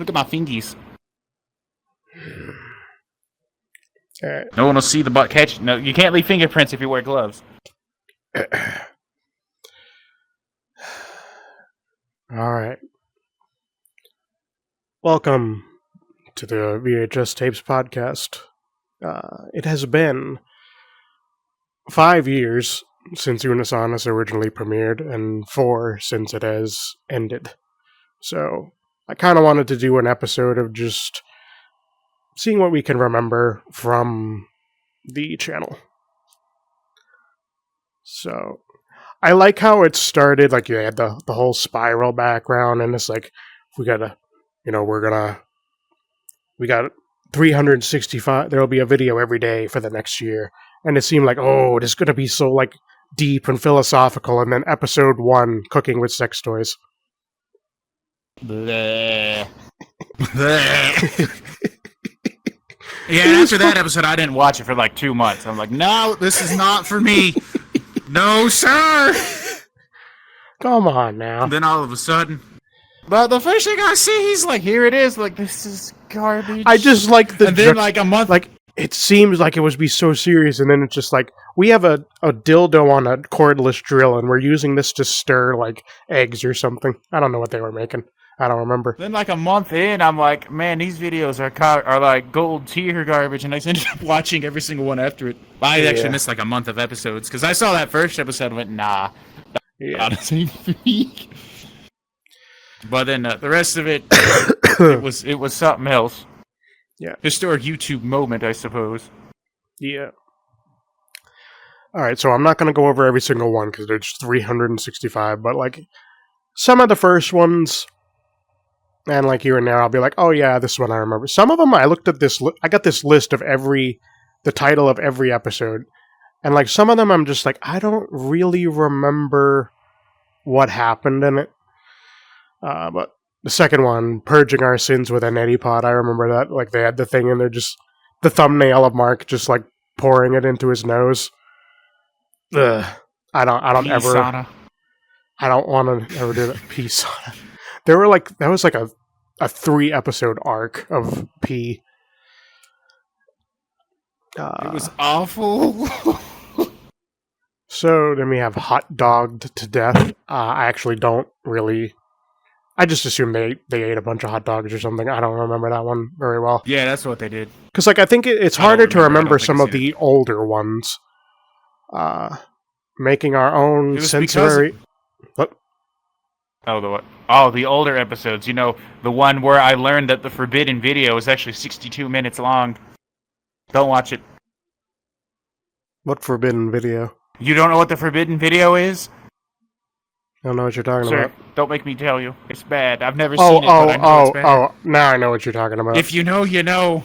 Look at my fingies. All right. No one will see the butt catch. No, you can't leave fingerprints if you wear gloves. All right. Welcome to the VHS Tapes podcast. It has been 5 years since Unus Annus originally premiered, and 4 since it has ended. So, I kind of wanted to do an episode of just seeing what we can remember from the channel. So, I like how it started, like you had the whole spiral background, and it's like, we got 365, there'll be a video every day for the next year. And it seemed like, oh, it's going to be so, like, deep and philosophical, and then episode 1, cooking with sex toys. Bleh. Bleh. Yeah, after that episode, I didn't watch it for like 2 months. I'm like, no, this is not for me. No, sir. Come on now. And then all of a sudden, but the first thing I see, he's like, here it is. Like, this is garbage. I just like the... And then like a month... Like, it seems like it would be so serious, and then it's just like, we have a dildo on a cordless drill, and we're using this to stir, like, eggs or something. I don't know what they were making. I don't remember. Then like a month in, I'm like, man, these videos are like gold tier garbage, and I ended up watching every single one after it. I actually missed like a month of episodes, because I saw that first episode and went, nah, honestly, for me. But then the rest of it, it was something else. Yeah. Historic YouTube moment, I suppose. Yeah. Alright, so I'm not going to go over every single one, because there's 365, but like, some of the first ones... And like here and there, I'll be like, oh yeah, this one I remember. Some of them, I looked at this, I got this list of the title of every episode. And like some of them, I'm just like, I don't really remember what happened in it. But the second one, Purging Our Sins with a Neti Pot, I remember that. Like they had the thing and they're just, the thumbnail of Mark just like pouring it into his nose. Ugh. I don't want to ever do that. Peace sauna. That was like a 3-episode arc of pee. It was awful. So then we have Hot Dogged to Death. I actually don't really... I just assume they ate a bunch of hot dogs or something. I don't remember that one very well. Yeah, that's what they did. Because like I think it's harder to remember some of the older ones. Making our own sensory... What? Oh, the older episodes. You know, the one where I learned that the forbidden video is actually 62 minutes long. Don't watch it. What forbidden video? You don't know what the forbidden video is? I don't know what you're talking about. Don't make me tell you. It's bad. I've never seen it, but I know it's bad. Now I know what you're talking about. If you know, you know.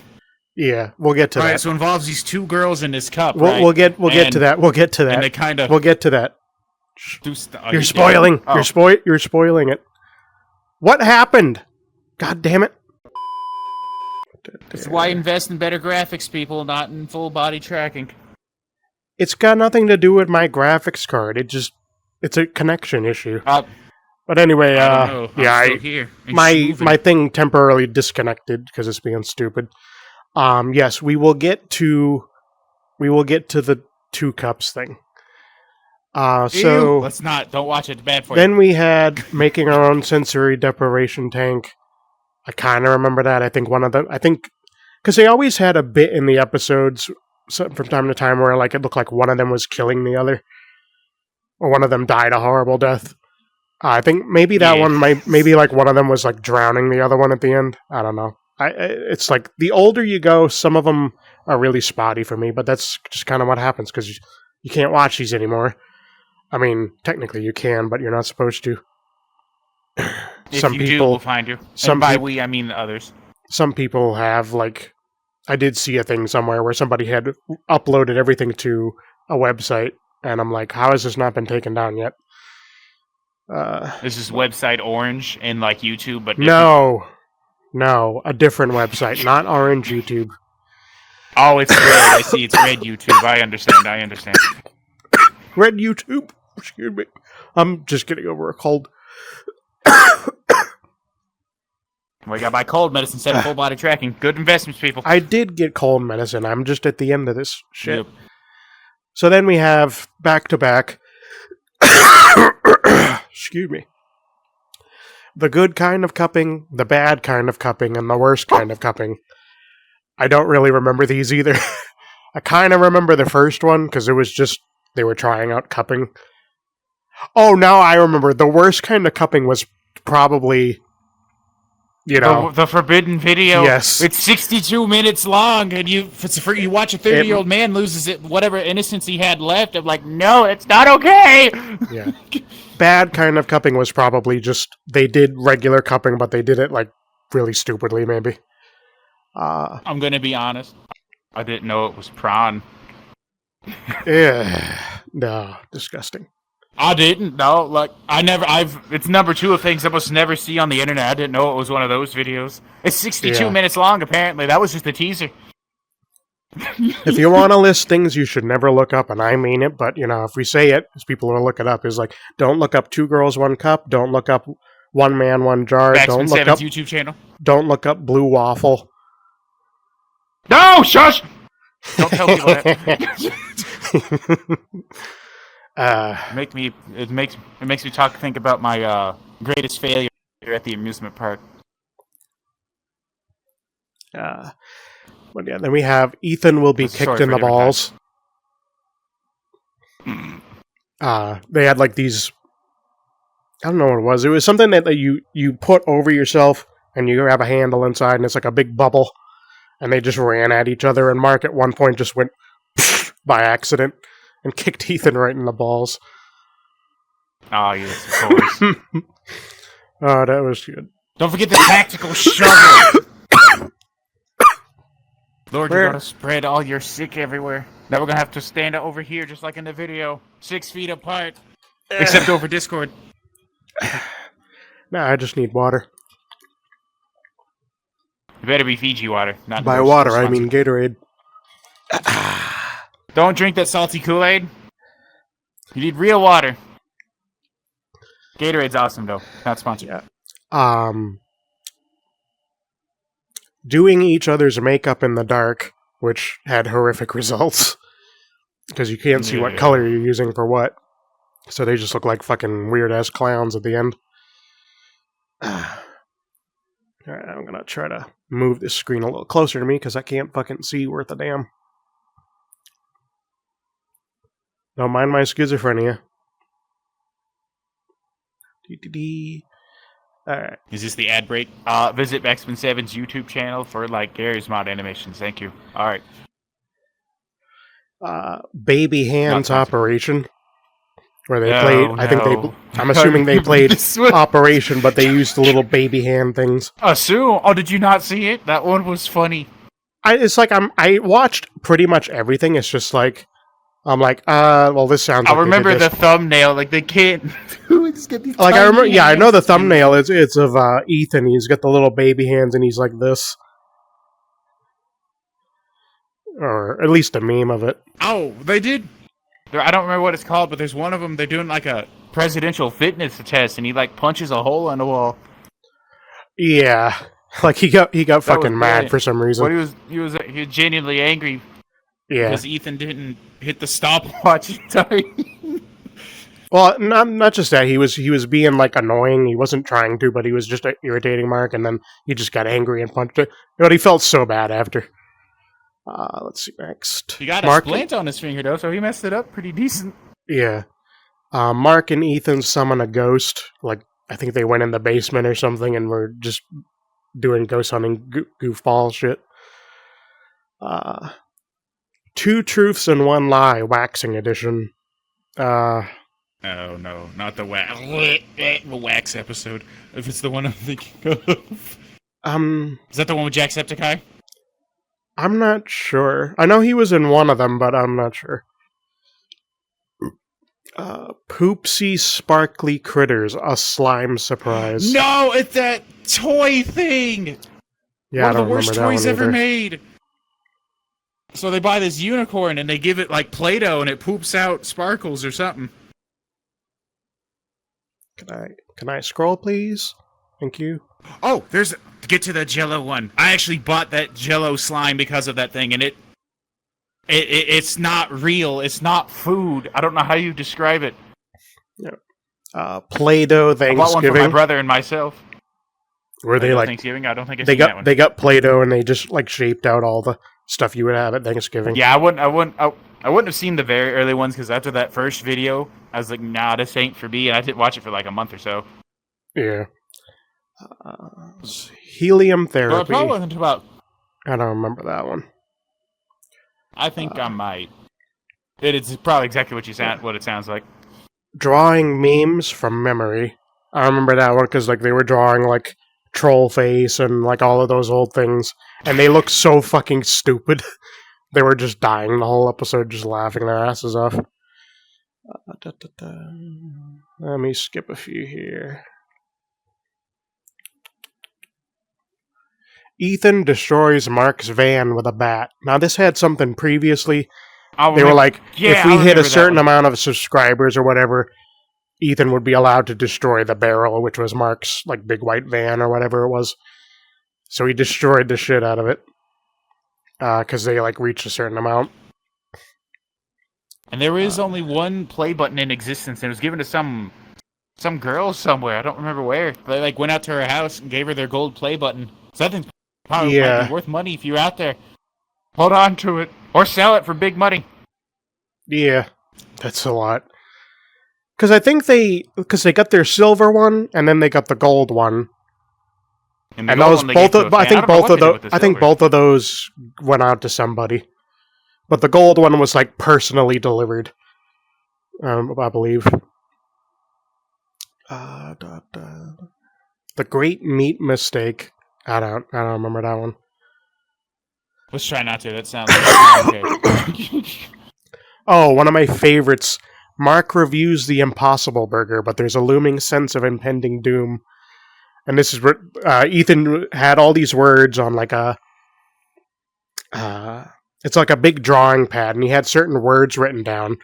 Yeah, we'll get to that. Right, so it involves these 2 girls in this cup, right? We'll get to that. We'll get to that. And they kind of... We'll get to that. You're spoiling. Oh. You're spoiling it. What happened? God damn it. That's why I invest in better graphics, people, not in full body tracking. It's got nothing to do with my graphics card. It's a connection issue. But anyway, my thing temporarily disconnected because it's being stupid. Yes, we will get to the 2 cups thing. So let's not. Don't watch it. It's bad for you. Then we had Making Our Own Sensory Deprivation Tank. I kind of remember that. I think because they always had a bit in the episodes from time to time where like it looked like one of them was killing the other, or one of them died a horrible death. I think maybe that one maybe like one of them was like drowning the other one at the end. I don't know. It's like the older you go, some of them are really spotty for me, but that's just kind of what happens because you can't watch these anymore. I mean, technically you can, but you're not supposed to. Some people will find you. And by we, I mean the others. Some people have, like... I did see a thing somewhere where somebody had uploaded everything to a website, and I'm like, how has this not been taken down yet? This is website Orange and, like, YouTube, but... No, a different website, not Orange YouTube. Oh, it's red. I see, it's red YouTube. I understand. Red YouTube? Excuse me. I'm just getting over a cold. We got to buy cold medicine instead of full body tracking. Good investments, people. I did get cold medicine. I'm just at the end of this shit. Yep. So then we have back-to-back... Excuse me. The good kind of cupping, the bad kind of cupping, and the worst kind of cupping. I don't really remember these either. I kind of remember the first one, because it was just... They were trying out cupping. Oh, now I remember. The worst kind of cupping was probably... You know, the forbidden video. Yes, it's 62 minutes long, and you watch a 30-year-old man loses it, whatever innocence he had left. I'm like, no, it's not okay. Yeah, bad kind of cupping was probably just they did regular cupping, but they did it like really stupidly, maybe. I'm gonna be honest. I didn't know it was prawn. Yeah, no, disgusting. I didn't know. Like, it's number 2 of things I must never see on the internet. I didn't know it was one of those videos. It's 62 minutes long, apparently. That was just a teaser. If you want to list things you should never look up, and I mean it, but, you know, if we say it, because people will look it up, is like, don't look up 2 girls, 1 cup. Don't look up 1 man, 1 jar. Don't look up YouTube channel. Don't look up blue waffle. No, shush! Don't tell people that. It makes me think about my greatest failure at the amusement park. But yeah, then we have Ethan will be kicked in the balls. They had like these. I don't know what it was. It was something that you put over yourself, and you have a handle inside, and it's like a big bubble. And they just ran at each other, and Mark at one point just went by accident and kicked Ethan right in the balls. Oh, yes, of course. Oh, that was good. Don't forget the tactical shovel. Lord, you're going to spread all your sick everywhere. Now we're going to have to stand over here, just like in the video. 6 feet apart. Except over Discord. Nah, I just need water. It better be Fiji water. Not by water, I mean Gatorade. Don't drink that salty Kool-Aid. You need real water. Gatorade's awesome, though. Not sponsored. Yeah. Doing each other's makeup in the dark, which had horrific results. Because you can't see what color you're using for what. So they just look like fucking weird-ass clowns at the end. Alright, I'm gonna try to move this screen a little closer to me, because I can't fucking see worth a damn. Don't mind my schizophrenia. Alright. Is this the ad break? Visit Maxman7's YouTube channel for, like, Gary's Mod animations. Thank you. Alright. Baby Hands Operation. Where they played, I'm assuming they played Operation, but they used the little baby hand things. Assume? Oh, did you not see it? That one was funny. I watched pretty much everything. It's just like, I'm like, well, this sounds like I remember the thumbnail, like, they can't just get these like, I remember, yeah, I know the thumbnail, it's of Ethan, he's got the little baby hands, and he's like this. Or at least a meme of it. Oh, they did. I don't remember what it's called, but there's one of them, they're doing like a presidential fitness test, and he like punches a hole in the wall. Yeah. Like he got fucking mad for some reason. Well, he was genuinely angry. Yeah. Because Ethan didn't hit the stopwatch in time. Well, not just that. He was being like annoying. He wasn't trying to, but he was just irritating Mark, and then he just got angry and punched it. But he felt so bad after. Let's see next. He got a splint on his finger though, so he messed it up pretty decent. Yeah. Mark and Ethan summon a ghost. Like, I think they went in the basement or something and were just doing ghost hunting goofball shit. 2 Truths and 1 Lie, waxing edition. Oh no, not the wax episode. If it's the one I'm thinking of. Is that the one with Jacksepticeye? I'm not sure. I know he was in one of them, but I'm not sure. Poopsie Sparkly Critters, a slime surprise. No, it's that toy thing! Yeah, one of the worst toys ever made. So they buy this unicorn and they give it like Play-Doh and it poops out sparkles or something. Can I scroll, please? Thank you. Oh, to get to the Jello one. I actually bought that Jello slime because of that thing, and it's not real. It's not food. I don't know how you describe it. Yeah. Play-Doh I bought one for my Thanksgiving. brother and myself. Were they like Thanksgiving? I don't think they got Play-Doh and they just like shaped out all the stuff you would have at Thanksgiving. Yeah, I wouldn't have seen the very early ones because after that first video, I was like, nah, this ain't for me, and I didn't watch it for like a month or so. Yeah. Helium But therapy. it probably wasn't about. I don't remember that one. I think I might. It's probably exactly what it sounds like. Drawing memes from memory. I remember that one because like they were drawing like troll face and like all of those old things, and they look so fucking stupid. They were just dying the whole episode, just laughing their asses off. Let me skip a few here. Ethan destroys Mark's van with a bat. Now this had something previously. They were like, if we hit a certain amount of subscribers or whatever, Ethan would be allowed to destroy the barrel, which was Mark's like big white van or whatever it was. So he destroyed the shit out of it because they like reached a certain amount. And there is only one play button in existence, and it was given to some girl somewhere. I don't remember where. They like went out to her house and gave her their gold play button. So I think probably might be worth money if you're out there. Hold on to it or sell it for big money. Yeah, that's a lot. Because I think they got their silver one and then they got the gold one. And those both I think both of those went out to somebody. But the gold one was like personally delivered. I believe. The Great Meat Mistake. I don't remember that one. Let's try not to. That sounds like okay. Oh, one of my favorites. Mark reviews the Impossible Burger, but there's a looming sense of impending doom. And this is Ethan had all these words on like a it's like a big drawing pad, and he had certain words written down.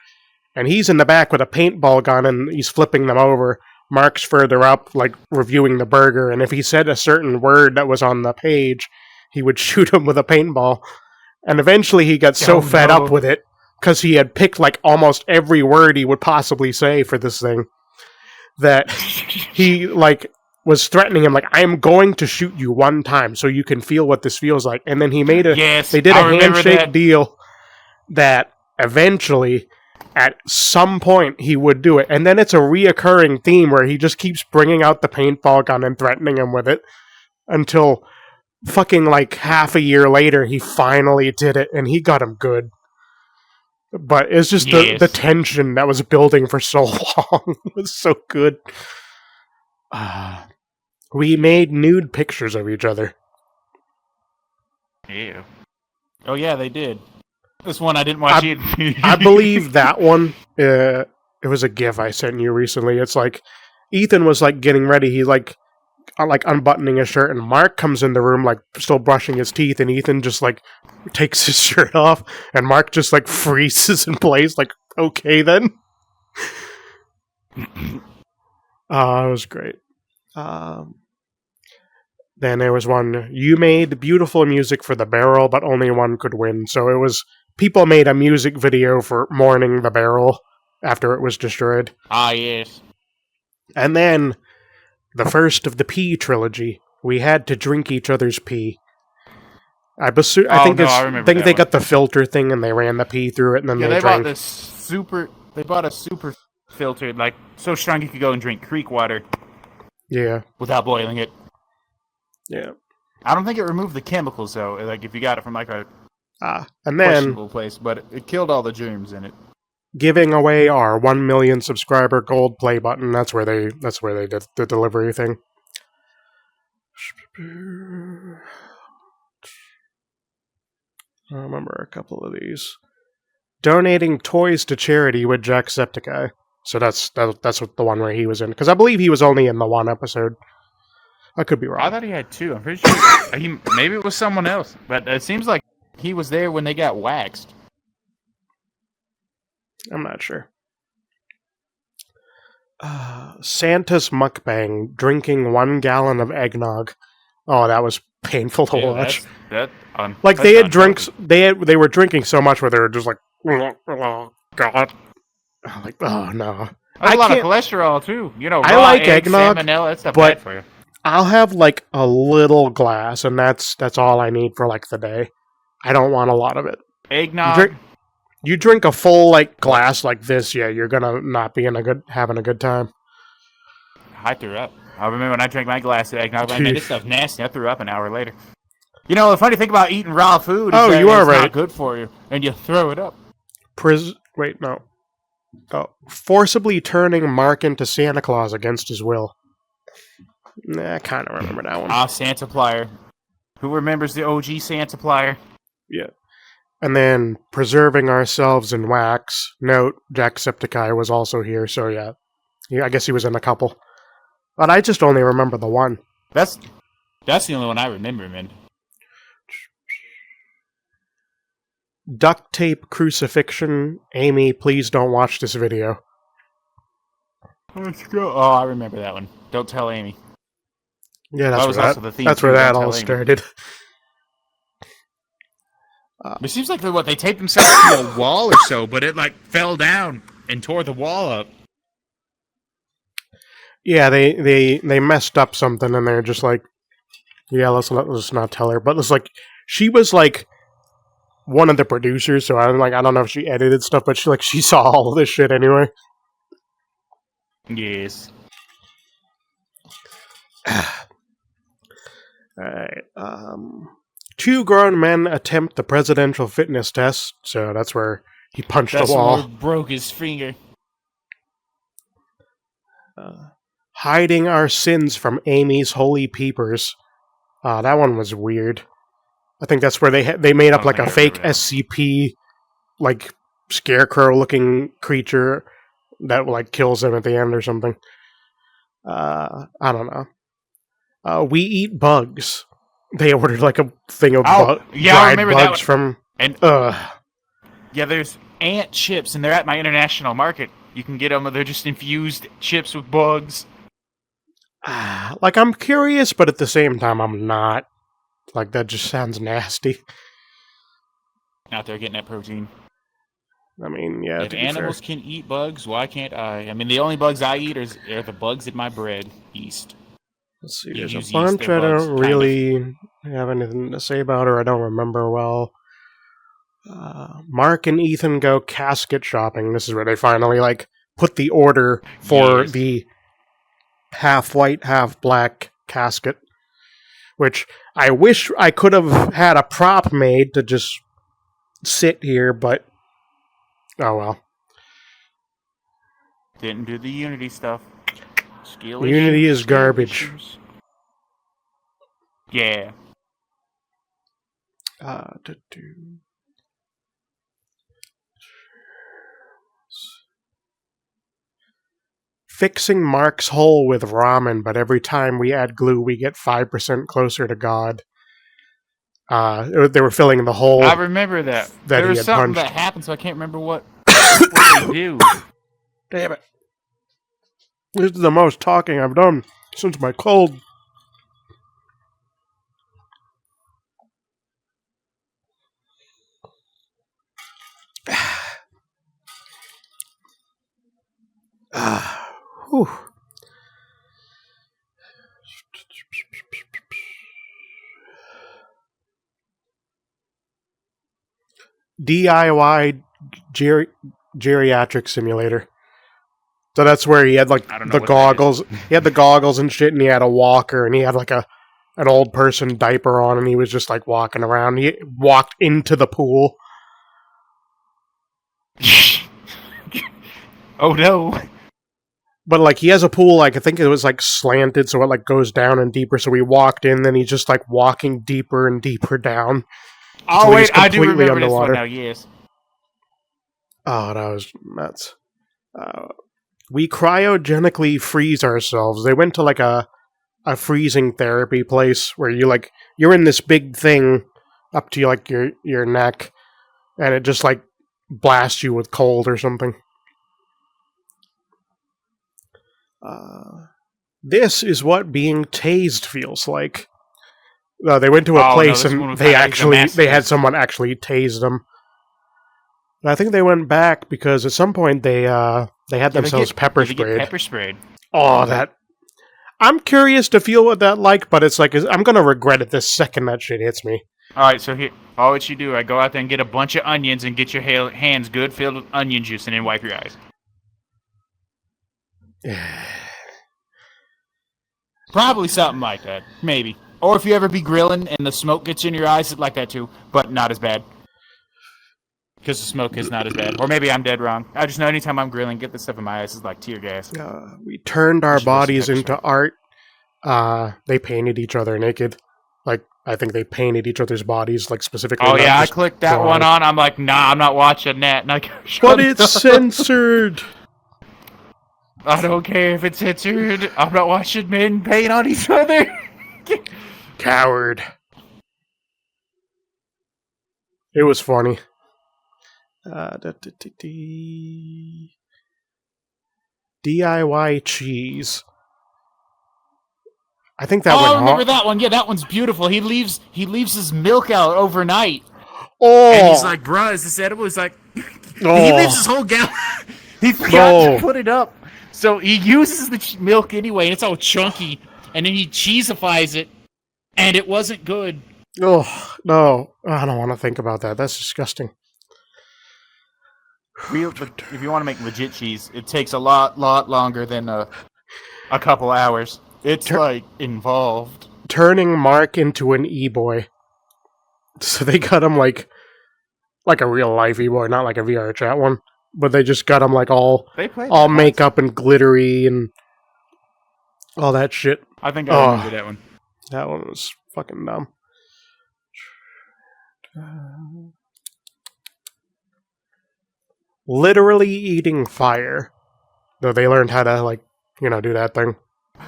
And he's in the back with a paintball gun, and he's flipping them over. Mark's further up, like reviewing the burger, and if he said a certain word that was on the page, he would shoot him with a paintball. And eventually he got so fed up with it, because he had picked like almost every word he would possibly say for this thing, that he like was threatening him like, I am going to shoot you one time so you can feel what this feels like. And then he made they did a handshake deal that eventually at some point he would do it. And then it's a reoccurring theme where he just keeps bringing out the paintball gun and threatening him with it until fucking like half a year later he finally did it and he got him good. But it's just the tension that was building for so long. It was so good. We made nude pictures of each other. Ew. Oh yeah, they did. This one I didn't watch it. I believe that one. It was a GIF I sent you recently. It's like Ethan was like getting ready. He like unbuttoning his shirt, and Mark comes in the room like still brushing his teeth, and Ethan just like takes his shirt off, and Mark just like freezes in place. Like, okay then. It was great. Then there was one, you made beautiful music for the barrel, but only one could win. So it was, people made a music video for mourning the barrel after it was destroyed. Ah, yes. And then, the first of the pee trilogy, we had to drink each other's pee. I think they got the filter thing and they ran the pee through it and then they drank. They bought a super filtered, like, so strong you could go and drink creek water. Yeah. Without boiling it. Yeah. I don't think it removed the chemicals, though, like if you got it from like a and then, questionable place, but it killed all the germs in it. Giving away our 1 million subscriber gold play button. That's where they did the delivery thing. I remember a couple of these. Donating toys to charity with Jacksepticeye. So that's what the one where he was in. Because I believe he was only in the one episode. I could be wrong. I thought he had two. I'm pretty sure maybe it was someone else. But it seems like he was there when they got waxed. I'm not sure. Santa's mukbang, drinking 1 gallon of eggnog. Oh, that was painful to watch. Like they had drinks, they were drinking so much where they were just like, oh god, like oh no. That's a lot of cholesterol too. You know, I raw like eggs, eggnog, salmonella, that's stuff but bad for you. I'll have like a little glass, and that's all I need for like the day. I don't want a lot of it. Eggnog. You drink a full like glass like this, yeah, you're gonna not be having a good time. I threw up. I remember when I drank my glass of eggnog. Man, this stuff's nasty. I threw up an hour later. You know, the funny thing about eating raw food is that it's not good for you, and you throw it up. Wait, no. Oh, forcibly turning Mark into Santa Claus against his will. Nah, I kind of remember that one. Santaplier. Who remembers the OG Santaplier? Yeah. And then preserving ourselves in wax. Note, Jacksepticeye was also here, so yeah. I guess he was in a couple. But I just only remember the one. That's the only one I remember, man. Duct tape crucifixion. Amy, please don't watch this video. Let's go. Oh, I remember that one. Don't tell Amy. Yeah, that's where that all started. It seems like they taped themselves to a wall or so, but it like fell down and tore the wall up. Yeah, they messed up something, and they're just like, yeah, let's not tell her. But it's like she was like one of the producers, so I don't know if she edited stuff, but she saw all of this shit anyway. Yes. Alright. 2 grown men attempt the presidential fitness test, so that's where he punched the wall. That's where he broke his finger. Hiding our sins from Amy's holy peepers. That one was weird. I think that's where they made up like a fake SCP, like scarecrow-looking creature that like kills him at the end or something. I don't know. We eat bugs. They ordered like a thing of dried bugs from. And yeah, there's ant chips, and they're at my international market. You can get them. They're just infused chips with bugs. Like I'm curious, but at the same time, I'm not. Like that just sounds nasty. Out there getting that protein. I mean, yeah. If animals can eat bugs, why can't I? I mean, the only bugs I eat are the bugs in my bread. Yeast. Let's see. There's a bunch I don't really have anything to say about, or I don't remember well. Mark and Ethan go casket shopping. This is where they finally like put the order for the half white, half black casket. Which I wish I could have had a prop made to just sit here, but oh well. Didn't do the Unity stuff. Unity is garbage. Yeah. Fixing Mark's hole with ramen, but every time we add glue, we get 5% closer to God. They were filling the hole. I remember that. There was something that happened, so I can't remember what they do. Damn it. This is the most talking I've done since my cold. Whew. DIY geriatric simulator. So that's where he had like the goggles. He had the goggles and shit, and he had a walker, and he had like an old person diaper on, and he was just like walking around. He walked into the pool. Oh no. But like he has a pool, like I think it was like slanted, so it like goes down and deeper. So we walked in, then he's just like walking deeper and deeper down. Oh wait, I do remember this one now. Yes. Oh, that was nuts. We cryogenically freeze ourselves. They went to like a freezing therapy place where you're in this big thing up to like your neck, and it just like blasts you with cold or something. This is what being tased feels like. They went to a Oh, no, place this one and was kinda they had massacre. someone actually tase them. And I think they went back because at some point they had themselves pepper Did they get sprayed. pepper sprayed? Oh, that! I'm curious to feel what that like, but it's like I'm gonna regret it the second that shit hits me. All right, so here, all what you do, I go out there and get a bunch of onions and get your hands good filled with onion juice, and then wipe your eyes. Probably something like that, maybe. Or if you ever be grilling and the smoke gets in your eyes, it's like that too, but not as bad. Because the smoke is not as bad. Or maybe I'm dead wrong. I just know anytime I'm grilling, get this stuff in my eyes, it's like tear gas. We turned our You should go bodies see into art. They painted each other naked. Like, I think they painted each other's bodies, like, specifically. Oh not yeah, I just clicked that one drawings. on. I'm like, nah, I'm not watching that. And I go, But it's censored! I don't care if it's censored. I'm not watching men paint on each other. Coward. It was funny. DIY cheese. I think that Oh, went I remember hard. that one. Yeah, that one's beautiful. He leaves his milk out overnight. Oh! And he's like, bruh, is this edible? He's like, Oh. he leaves his whole gallon. He forgot to put it up. So he uses the milk anyway, and it's all chunky. And then he cheesifies it, and it wasn't good. Oh, no. I don't want to think about that. That's disgusting. But if you want to make legit cheese, it takes a lot longer than a couple hours. It's like involved. Turning Mark into an e-boy. So they got him like a real life e-boy, not like a VR chat one. But they just got him like all makeup and glittery and all that shit. I think I remember that one. That one was fucking dumb. Literally eating fire. Though they learned how to, do that thing.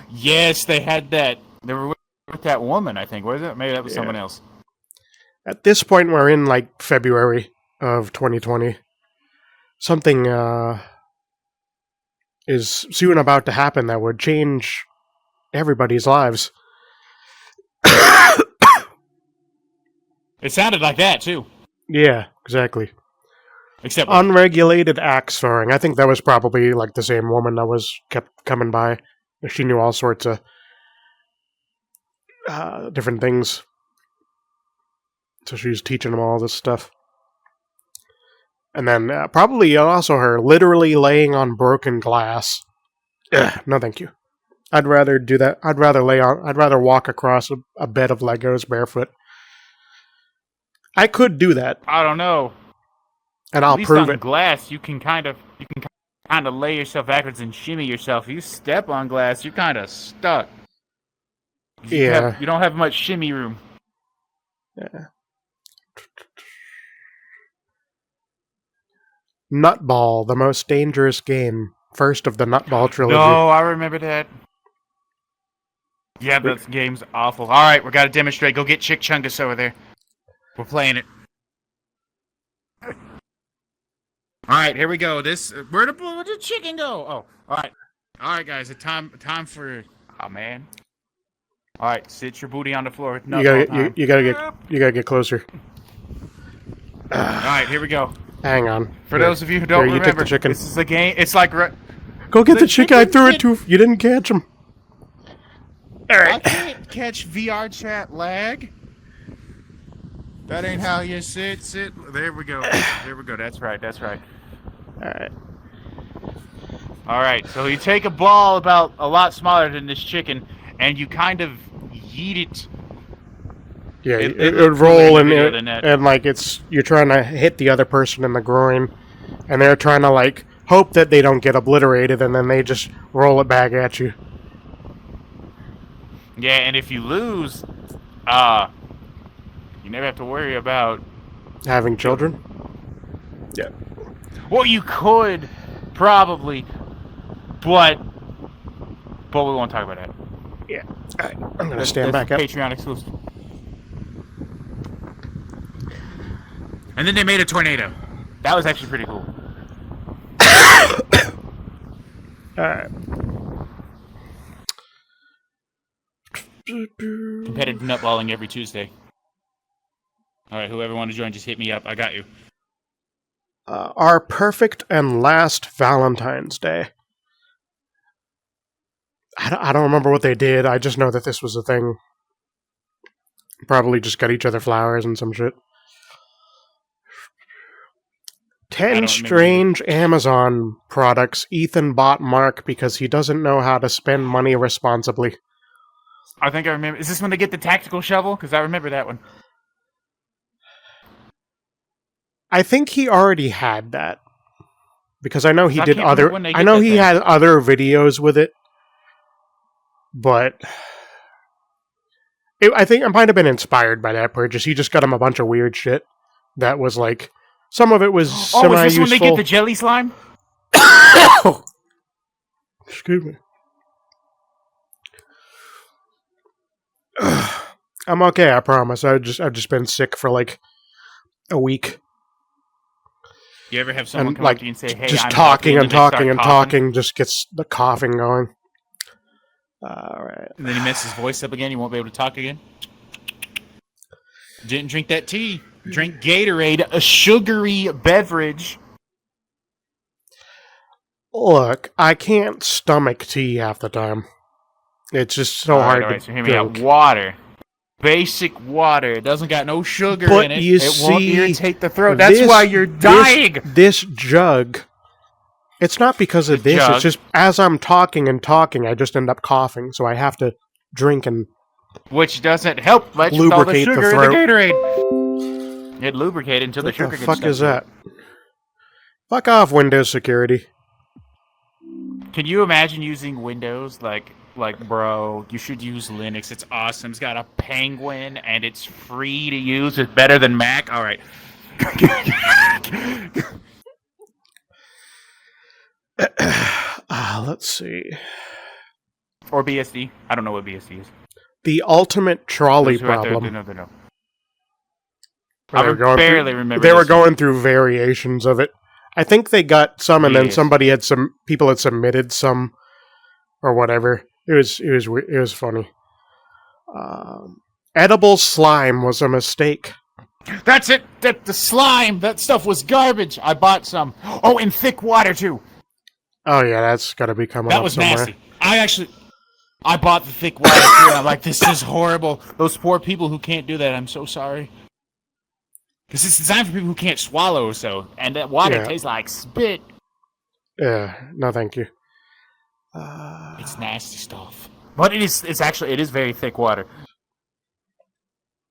Yes, they had that. They were with that woman, I think, was it? Maybe that was someone else. At this point, we're in, February of 2020. Something, is soon about to happen that would change everybody's lives. It sounded like that, too. Yeah, exactly. Except unregulated axe throwing. I think that was probably the same woman that kept coming by. She knew all sorts of different things. So she was teaching them all this stuff. And then probably also her literally laying on broken glass. Ugh, no, thank you. I'd rather do that. I'd rather walk across a bed of Legos barefoot. I could do that. I don't know. And I'll prove on it. Glass, you can kind of lay yourself backwards and shimmy yourself. If you step on glass, you're kind of stuck. You don't have much shimmy room. Yeah. Nutball, the most dangerous game. First of the Nutball trilogy. No, I remember that. Yeah, that game's awful. All right, we got to demonstrate. Go get Chick Chungus over there. We're playing it. All right, here we go. Where did the chicken go? Oh, all right, guys. It's time for. Oh man. All right, sit your booty on the floor. You gotta get closer. All right, here we go. Hang on. For those of you who don't remember, take the chicken. This is a game. It's like go get the chicken. I threw it to. You didn't catch him. All right. I can't catch VR chat lag. That ain't how you sit. There we go. That's right. All right. So you take a ball about a lot smaller than this chicken, and you kind of yeet it. Yeah, it would roll and you're trying to hit the other person in the groin, and they're trying to hope that they don't get obliterated, and then they just roll it back at you. Yeah, and if you lose, you never have to worry about having children. Yeah. Well, you could probably, but we won't talk about that. Yeah. All right. I'm gonna stand back up. Patreon exclusive. And then they made a tornado. That was actually pretty cool. Alright. Competitive nutballing every Tuesday. All right, whoever wants to join, just hit me up. I got you. Our perfect and last Valentine's Day. I don't remember what they did. I just know that this was a thing. Probably just got each other flowers and some shit. 10 strange Amazon products Ethan bought Mark because he doesn't know how to spend money responsibly. I think I remember. Is this when they get the tactical shovel? Because I remember that one. I think he already had that. Because I know he did other... I know he had other videos with it. But... I think it might have been inspired by that purchase. He just got him a bunch of weird shit that was like... Some of it was semi-useful. Oh, is this when they get the jelly slime? Excuse me. I'm okay, I promise. I've just been sick for like a week. You ever have someone come up to you and say, "Hey, just I'm talking healthy," and talking and talking just gets the coughing going. All right. And then he messes his voice up again. You won't be able to talk again. Didn't drink that tea. Drink Gatorade, a sugary beverage. Look, I can't stomach tea half the time. It's just so hard to so hear me out. Water. Basic water. It doesn't got no sugar in it. It won't irritate the throat. That's why you're dying. This jug. It's not because of this. It's just as I'm talking and talking, I just end up coughing. So I have to drink and... Which doesn't help much with all the sugar in the Gatorade. It lubricated until the sugar gets stuck. What the fuck is that? Fuck off, Windows security. Can you imagine using Windows? Like, bro, you should use Linux. It's awesome. It's got a penguin, and it's free to use. It's better than Mac. All right. Let's see. Or BSD. I don't know what BSD is. The ultimate trolley problem. They know. I barely remember. They were going through variations of it. I think they got some, and then people had submitted some, or whatever. It was funny. Edible slime was a mistake. That's it. The slime. That stuff was garbage. I bought some. Oh, and thick water too. Oh yeah, that's got to be coming up somewhere. That was nasty. I bought the thick water too, and I'm like, this is horrible. Those poor people who can't do that. I'm so sorry. Because it's designed for people who can't swallow, and that water tastes like spit. Yeah, no, thank you. It's nasty stuff, but it is very thick water.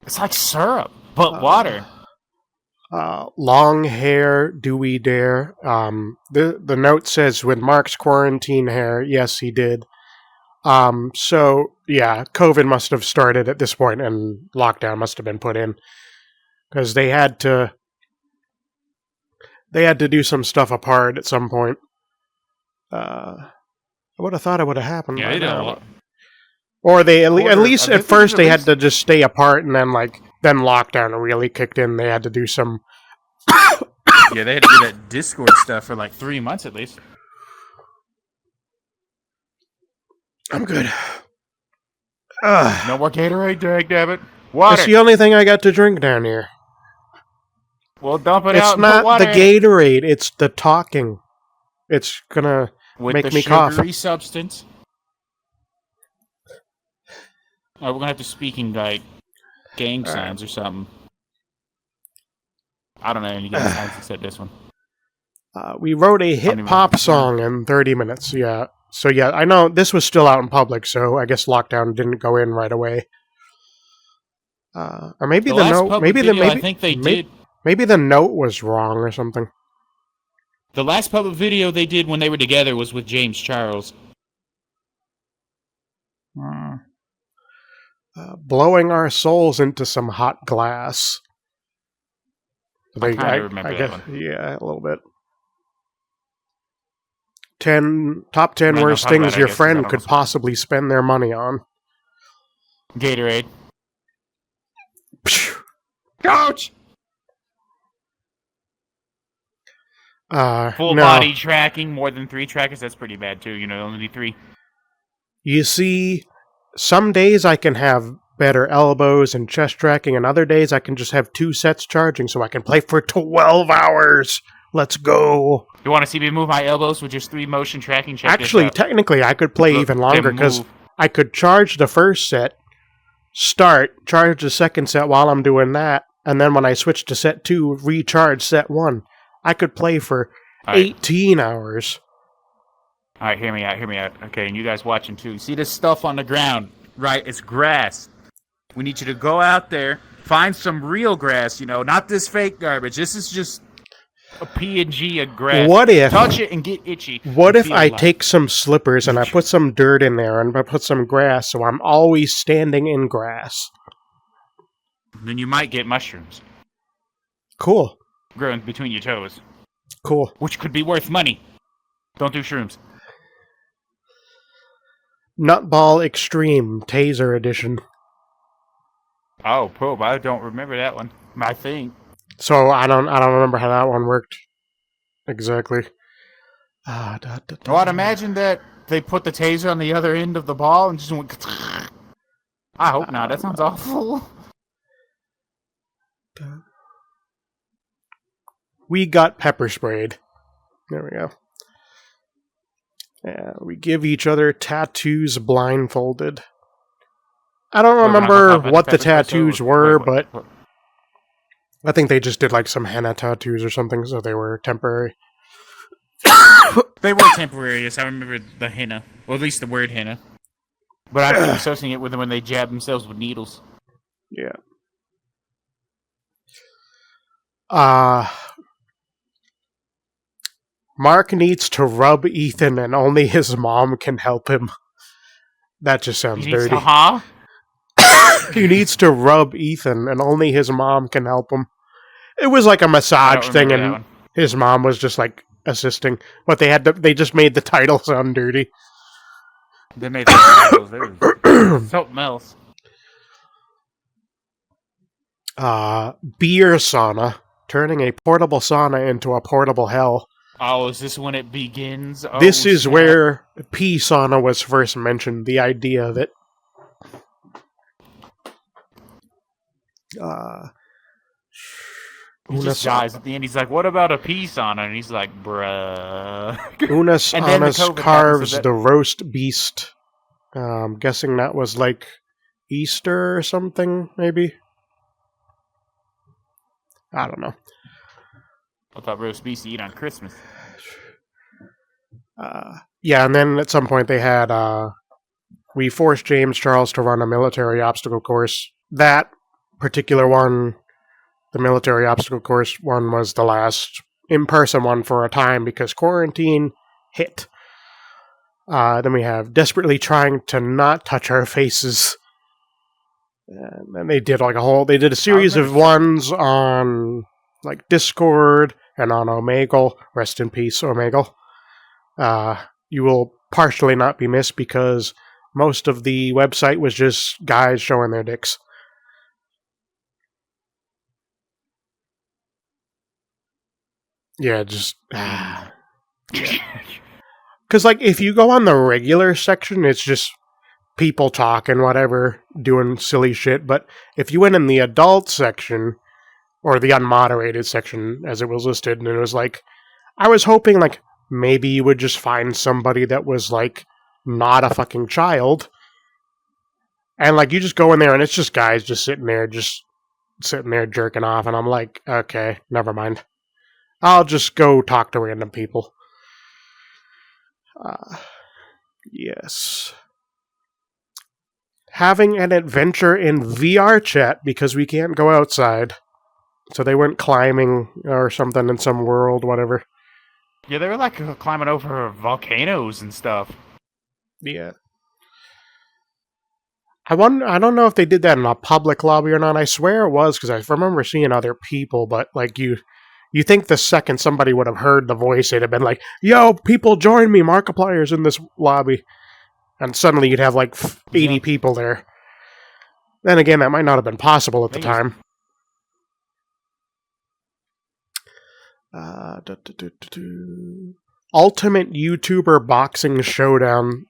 It's like syrup, but water. Long hair, do we dare? The note says with Mark's quarantine hair, yes, he did. So yeah, COVID must have started at this point, and lockdown must have been put in. Because they had to do some stuff apart at some point. I would have thought it would have happened. Yeah, they don't. Or they at least at first they had to just stay apart, and then lockdown really kicked in. They had to do some. Yeah, they had to do that Discord stuff for like 3 months at least. I'm good. No more Gatorade, dagnabbit. Water. It's the only thing I got to drink down here. Well, dump it out. It's not the Gatorade. It's the talking. It's gonna make me cough. With the sugary substance. We're gonna have to speak in like gang signs or something. I don't know any gang signs except this one. We wrote a hit pop song in 30 minutes. Yeah. So yeah, I know this was still out in public, so I guess lockdown didn't go in right away. Or maybe the note. I think they did. Maybe the note was wrong or something. The last public video they did when they were together was with James Charles. Blowing our souls into some hot glass. I kind of remember that one. Yeah, a little bit. Top 10 worst things your friend could possibly spend their money on. Gatorade. Coach! Full body tracking, more than 3 trackers, that's pretty bad too. You know, only 3. You see, some days I can have better elbows and chest tracking, and other days I can just have 2 sets charging so I can play for 12 hours. Let's go. You want to see me move my elbows with just 3 motion tracking? Check Actually, this out. technically, I could play even longer because I could charge the first set, charge the second set while I'm doing that, and then when I switch to set 2, recharge set 1. I could play for 18 hours. Alright, hear me out. Okay, and you guys watching too. See this stuff on the ground, right? It's grass. We need you to go out there, find some real grass, not this fake garbage. This is just a PNG of grass. What if... Touch it and get itchy. What if I take some slippers and I put some dirt in there and I put some grass so I'm always standing in grass? Then you might get mushrooms. Cool. Growing between your toes. Cool. Which could be worth money. Don't do shrooms. Nutball Extreme Taser Edition. Oh, probe. I don't remember that one. I think. So I don't remember how that one worked exactly. Well, I'd imagine that they put the taser on the other end of the ball and just went. I hope not. That sounds awful. We got pepper sprayed. There we go. Yeah, we give each other tattoos blindfolded. I don't remember what the tattoos were, but I think they just did like some henna tattoos or something, so they were temporary. They were temporary, yes. I remember the henna. Or at least the word henna. But I've been associating it with them when they jab themselves with needles. Yeah. Mark needs to rub Ethan and only his mom can help him. That just sounds dirty. He needs to rub Ethan and only his mom can help him. It was like a massage thing and his mom was just like assisting. But they just made the title sound dirty. They made the titles. Something else. Beer sauna. Turning a portable sauna into a portable hell. Oh, is this when it begins? Oh, this is where pee sauna was first mentioned. The idea of it. He just dies at the end. He's like, "What about a pee sauna?" And he's like, "Bruh." Unus Annus carves the roast beast. Guessing that was like Easter or something, maybe. I don't know. I thought roast beast you eat on Christmas. Yeah, and then at some point they had we forced James Charles to run a military obstacle course. That particular one, the military obstacle course one, was the last in-person one for a time because quarantine hit. Then we have desperately trying to not touch our faces. And then they did they did a series of ones on like Discord and on Omegle. Rest in peace, Omegle. You will partially not be missed because most of the website was just guys showing their dicks. Yeah, just... Because, like, if you go on the regular section, it's just people talking, whatever, doing silly shit. But if you went in the adult section, or the unmoderated section, as it was listed, and it was like, I was hoping, like, maybe you would just find somebody that was, like, not a fucking child. And, like, you just go in there, and it's just guys just sitting there jerking off, and I'm like, okay, never mind. I'll just go talk to random people. Yes. Having an adventure in VR chat because we can't go outside. So they went climbing or something in some world, whatever. Yeah, they were like climbing over volcanoes and stuff. Yeah. I don't know if they did that in a public lobby or not. I swear it was because I remember seeing other people, but like you think the second somebody would have heard the voice, it'd have been like, yo, people join me, Markiplier's in this lobby. And suddenly you'd have like 80 people there. Then again, that might not have been possible at the time. Ultimate YouTuber Boxing Showdown.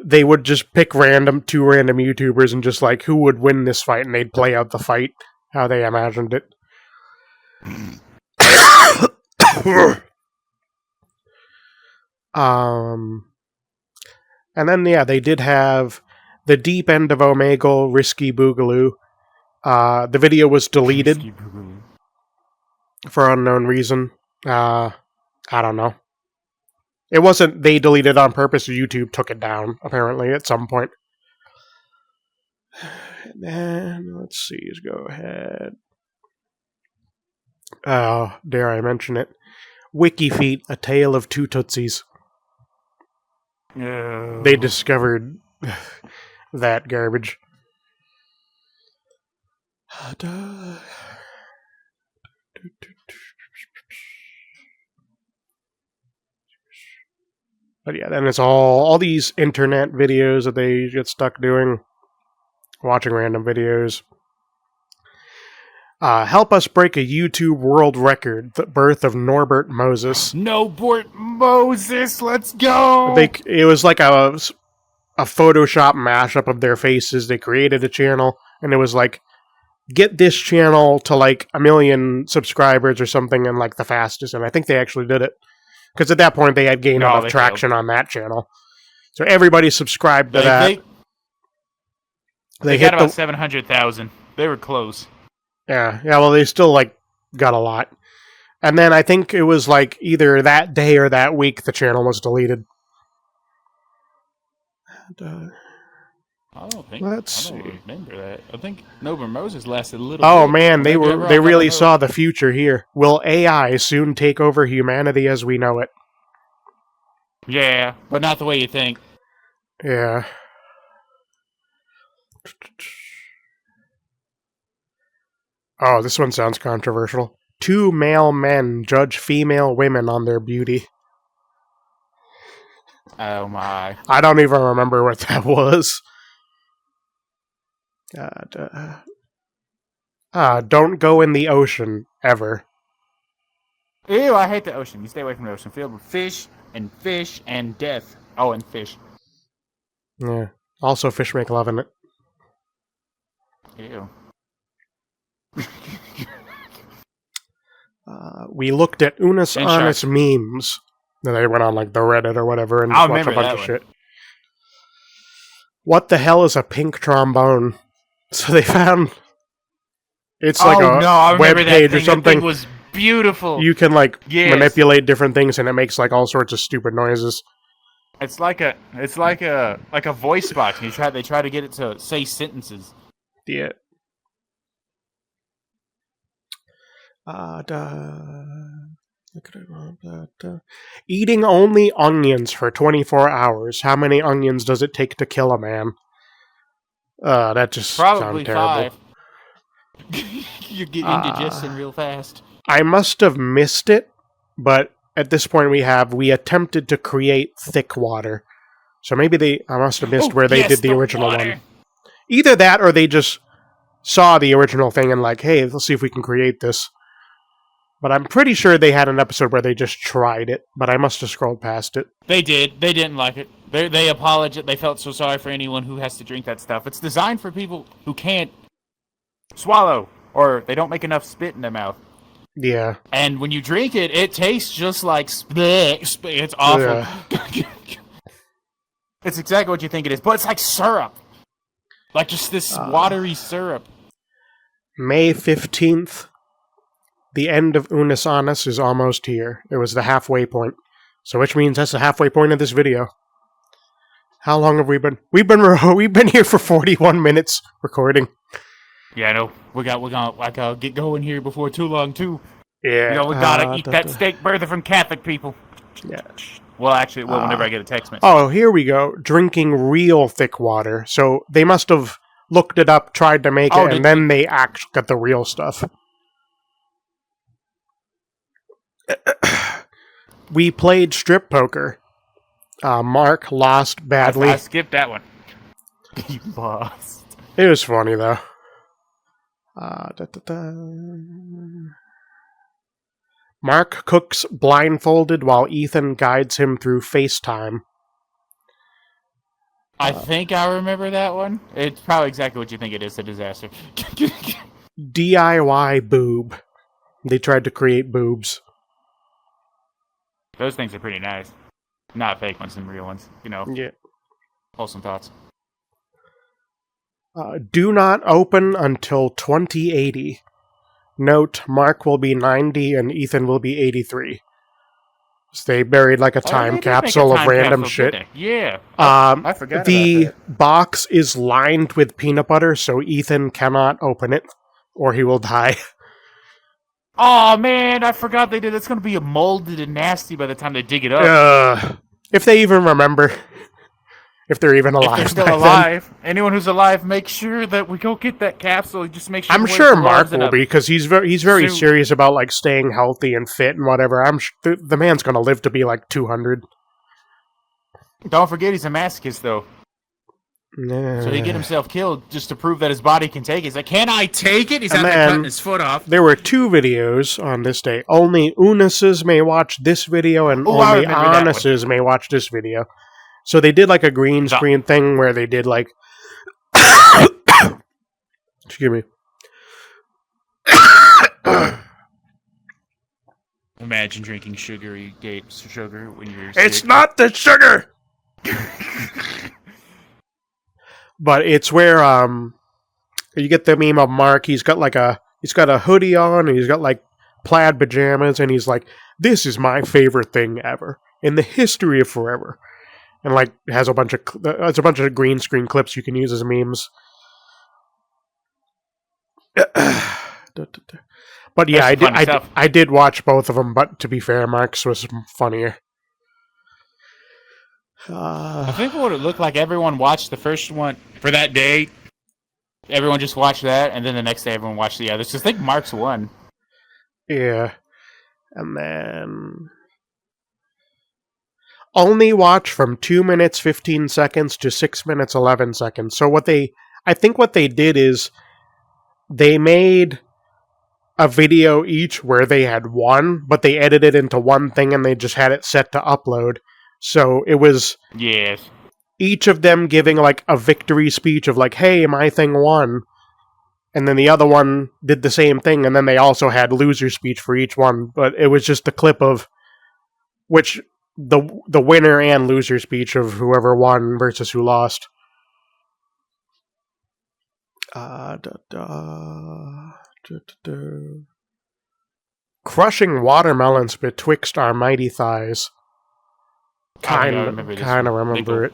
they would just pick two random YouTubers and just like, who would win this fight, and they'd play out the fight how they imagined it. And then they did have the Deep End of Omegle, Risky Boogaloo. The video was deleted for unknown reason. I don't know. It wasn't they deleted it on purpose, or YouTube took it down, apparently, at some point. And then, let's see, let's go ahead. Oh, dare I mention it. WikiFeet, A Tale of Two Tootsies. No. They discovered that garbage. But yeah, then it's all these internet videos that they get stuck doing, watching random videos. Help us break a YouTube world record, the birth of Norbert Moses. Norbert Moses, let's go! It was like a Photoshop mashup of their faces. They created a channel, and it was like, get this channel to like 1 million subscribers or something in like the fastest, and I think they actually did it. Because at that point, they had gained enough traction on that channel. So everybody subscribed to that. They got about 700,000. They were close. Yeah, well, they still, like, got a lot. And then I think it was, like, either that day or that week the channel was deleted. And, I don't let's remember that. I think Norbert Moses lasted a little bit. Oh, man, they really saw the future here. Will AI soon take over humanity as we know it? Yeah, but not the way you think. Yeah. Oh, this one sounds controversial. 2 male men judge female women on their beauty. Oh my. I don't even remember what that was. Don't go in the ocean, ever. Ew, I hate the ocean. You stay away from the ocean. Filled with fish and death. Oh, and fish. Yeah. Also, fish make love in it. Ew. We looked at Unus Annus memes. Then they went on like the Reddit or whatever and watched a bunch of shit. What the hell is a pink trombone? So they found it's like a web page or something. It was beautiful. You can like manipulate different things and it makes like all sorts of stupid noises. It's like a voice box. And they try to get it to say sentences. Yeah. Eating only onions for 24 hours. How many onions does it take to kill a man? That just sounds terrible. 5. You're getting indigestion real fast. I must have missed it, but at this point we attempted to create thick water. So maybe I must have missed where they did the original one. Either that or they just saw the original thing and like, hey, let's see if we can create this. But I'm pretty sure they had an episode where they just tried it, but I must have scrolled past it. They did. They didn't like it. They apologized. They felt so sorry for anyone who has to drink that stuff. It's designed for people who can't swallow or they don't make enough spit in their mouth. Yeah. And when you drink it, it tastes just like spit. It's awful. Yeah. It's exactly what you think it is, but it's like syrup. Like just this watery syrup. May 15th. The end of Unus Annus is almost here. It was the halfway point. So which means that's the halfway point of this video. How long have we been? We've been here for 41 minutes recording. Yeah, I know. I gotta get going here before too long too. Yeah. We gotta eat that steak burger from Catholic people. Yeah. Well, actually, whenever I get a text message. Oh, here we go. Drinking real thick water. So they must have looked it up, tried to make it, and then they actually got the real stuff. We played strip poker. Mark lost badly. I skipped that one. You lost. It was funny, though. Mark cooks blindfolded while Ethan guides him through FaceTime. I think I remember that one. It's probably exactly what you think it is, a disaster. DIY boob. They tried to create boobs. Those things are pretty nice. Not fake ones and real ones. Yeah. Wholesome thoughts. Do not open until 2080. Note, Mark will be 90 and Ethan will be 83. So they buried like a time capsule of random shit. Yeah. I forgot the about that. box is lined with peanut butter, so Ethan cannot open it, or he will die. Oh man, I forgot they did. It's going to be molded and nasty by the time they dig it up. If they even remember. If they're even alive. If they're still alive. Anyone who's alive, make sure that we go get that capsule. Just make sure. I'm sure Mark will be, because he's very serious about like staying healthy and fit and whatever. I'm sure the man's going to live to be like 200. Don't forget he's a masochist, though. So he get himself killed just to prove that his body can take it. He's like, can I take it? He's out there cutting his foot off. There were 2 videos on this day. Only Unuses may watch this video, and only Annuses may watch this video. So they did like a green screen thing where they did like... Excuse me. Imagine drinking sugary sugar when you're sick. It's not the sugar! But it's where you get the meme of Mark. He's got a hoodie on, and he's got like plaid pajamas, and he's like, "This is my favorite thing ever in the history of forever," and like has a bunch of green screen clips you can use as memes. But yeah, I did watch both of them. But to be fair, Mark's was funnier. I think what it looked like, everyone watched the first one for that day. Everyone just watched that, and then the next day everyone watched the others. Just think Mark's won. Yeah. And then... only watch from 2 minutes 15 seconds to 6 minutes 11 seconds. So I think what they did is they made a video each where they had one, but they edited it into one thing and they just had it set to upload. So it was each of them giving like a victory speech of like, hey, my thing won. And then the other one did the same thing, and then they also had loser speech for each one. But it was just a clip of which the winner and loser speech of whoever won versus who lost. Crushing watermelons betwixt our mighty thighs. Kind of remember it.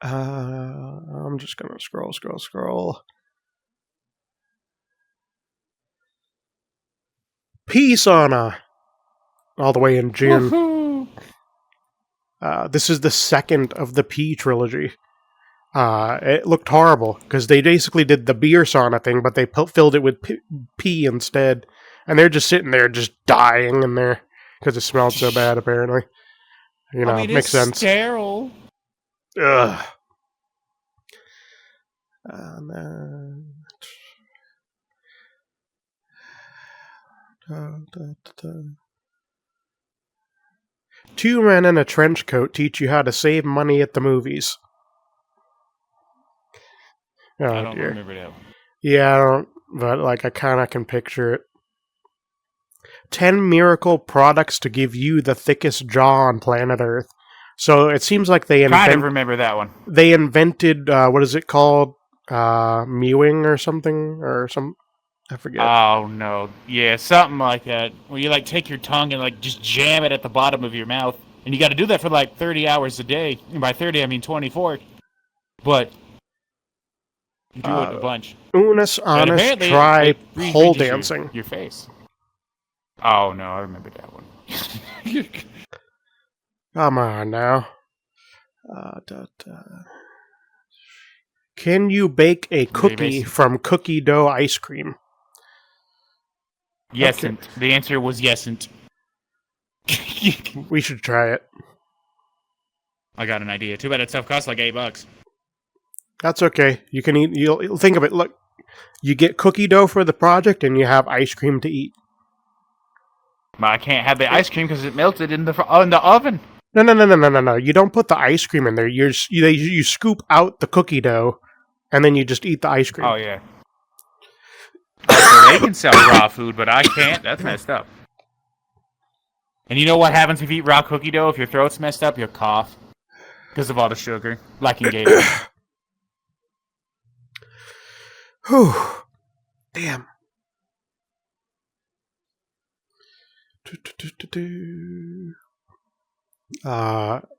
I'm just gonna scroll. Peace on all the way in June. This is the second of the P trilogy. It looked horrible because they basically did the beer sauna thing, but they filled it with pee instead, and they're just sitting there just dying in there because it smelled so bad. Apparently, makes sense. Sterile. Ugh. Two men in a trench coat teach you how to save money at the movies. I don't remember that one. Yeah, I don't, but I kind of can picture it. 10 miracle products to give you the thickest jaw on planet Earth. So it seems like they kind of remember that one. They invented what is it called? Mewing or something I forget. Oh no, yeah, something like that. Where you take your tongue and just jam it at the bottom of your mouth, and you got to do that for 30 hours a day. And by 30, I mean 24. But you do it a bunch. Unus Annus try pole dancing. Your face. Oh no, I remember that one. Come on now. Can you bake a cookie from cookie dough ice cream? Yesn't. Okay. The answer was yesn't. We should try it. I got an idea. Too bad it stuff costs $8. That's okay. You can eat. You'll think of it. Look, you get cookie dough for the project, and you have ice cream to eat. But I can't have the ice cream because it melted in the oven. No. You don't put the ice cream in there. You scoop out the cookie dough, and then you just eat the ice cream. Oh, yeah. Oh, so they can sell raw food, but I can't? That's messed up. And you know what happens if you eat raw cookie dough? If your throat's messed up, you'll cough. Because of all the sugar. Like in Gatorade. Whew. Damn.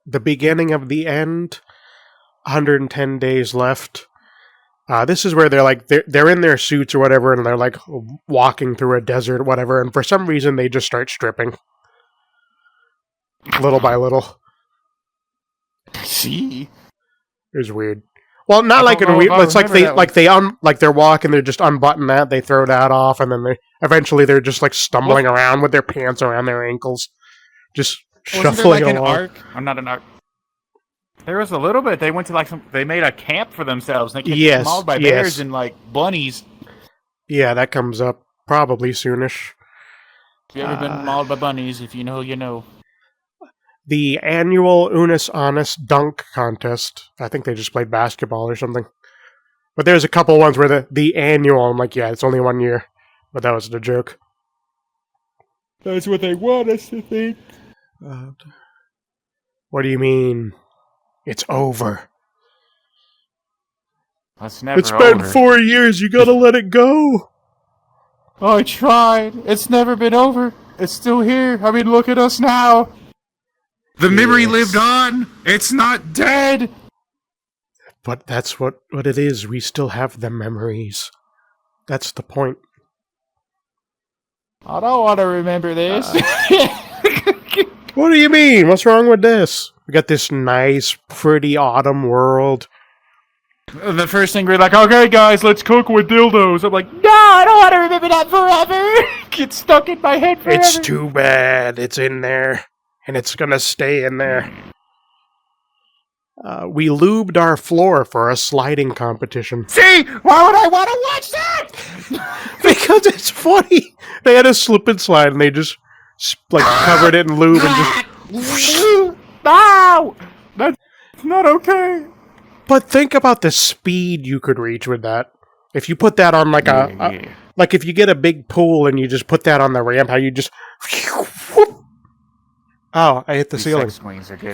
The beginning of the end. 110 days left. This is where they're in their suits or whatever, and they're like walking through a desert or whatever, and for some reason they just start stripping. Little by little. See? It was weird. Well, not like in a weird. It's like they're walking, they're just unbutton that, they throw that off, and then they're just like stumbling around with their pants around their ankles, just shuffling along. An arc? I'm not an arc. There was a little bit. They went to they made a camp for themselves. They get mauled by bears and like bunnies. Yeah, that comes up probably soonish. If you ever been mauled by bunnies, if you know, you know. The annual Unus Annus dunk contest. I think they just played basketball or something. But there's a couple ones where the annual, I'm like, yeah, it's only 1 year. But that was the joke. That's what they want us to think. What do you mean? It's over. It's never It's been 4 years. You gotta let it go. Oh, I tried. It's never been over. It's still here. I mean, look at us now. The memory lived on. It's not dead. But that's what it is. We still have the memories. That's the point. I don't want to remember this. What do you mean? What's wrong with this? We got this nice, pretty autumn world. The first thing we're like, okay, guys, let's cook with dildos. I'm like, no, I don't want to remember that forever. Get stuck in my head forever. It's too bad. It's in there. And it's gonna stay in there. We lubed our floor for a sliding competition. See? Why would I want to watch that? Because it's funny. They had a slip and slide, and they just covered it in lube and just. No! That's not okay. But think about the speed you could reach with that. If you put that on like like if you get a big pool and you just put that on the ramp, how you just. Oh, I hit the ceiling.